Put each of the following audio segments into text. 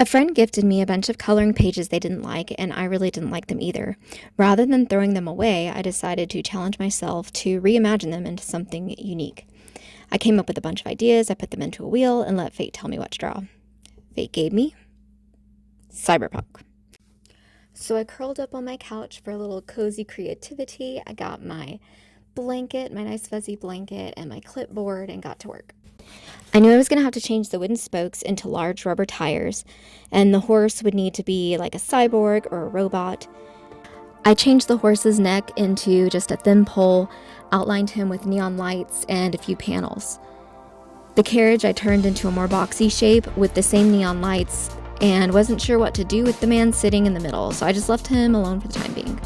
A friend gifted me a bunch of coloring pages they didn't like, and I really didn't like them either. Rather than throwing them away, I decided to challenge myself to reimagine them into something unique. I came up with a bunch of ideas, I put them into a wheel, and let fate tell me what to draw. Fate gave me Cyberpunk. So I curled up on my couch for a little cozy creativity. I got my blanket, my nice fuzzy blanket, and my clipboard, and got to work. I knew I was going to have to change the wooden spokes into large rubber tires, and the horse would need to be like a cyborg or a robot. I changed the horse's neck into just a thin pole, outlined him with neon lights and a few panels. The carriage I turned into a more boxy shape with the same neon lights, and wasn't sure what to do with the man sitting in the middle, so I just left him alone for the time being.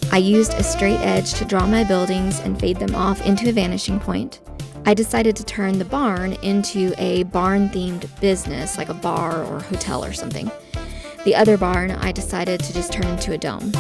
I used a straight edge to draw my buildings and fade them off into a vanishing point. I decided to turn the barn into a barn-themed business, like a bar or hotel or something. The other barn I decided to just turn into a dome.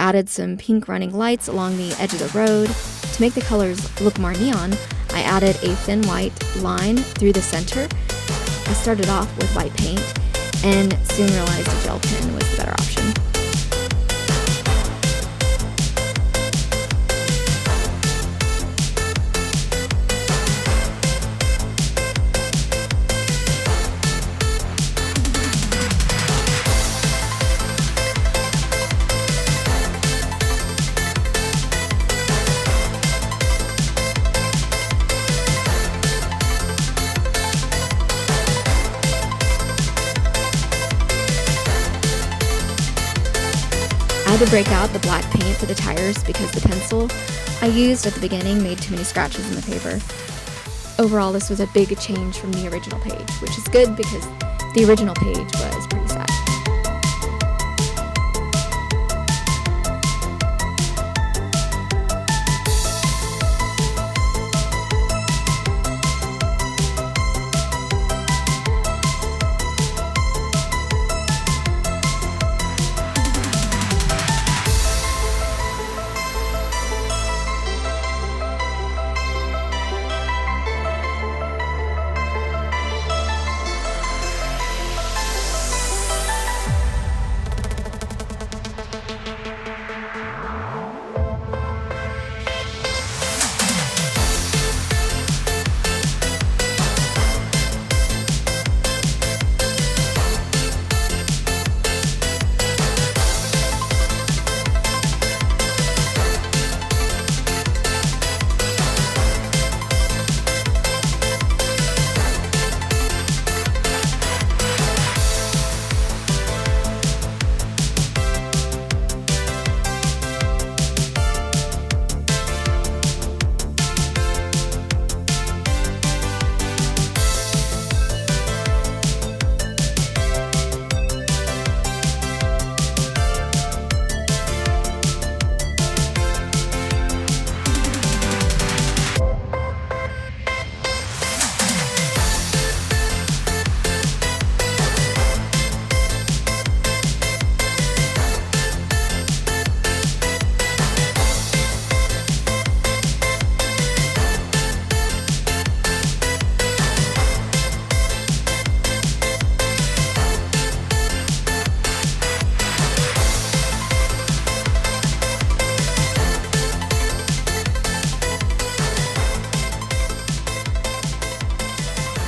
added some pink running lights along the edge of the road. To make the colors look more neon, I added a thin white line through the center. I started off with white paint and soon realized a gel pen was the better option. I had to break out the black paint for the tires because the pencil I used at the beginning made too many scratches in the paper. Overall, this was a big change from the original page, which is good because the original page was pretty sad.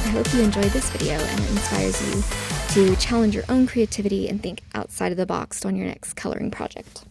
I hope you enjoyed this video and it inspires you to challenge your own creativity and think outside of the box on your next coloring project.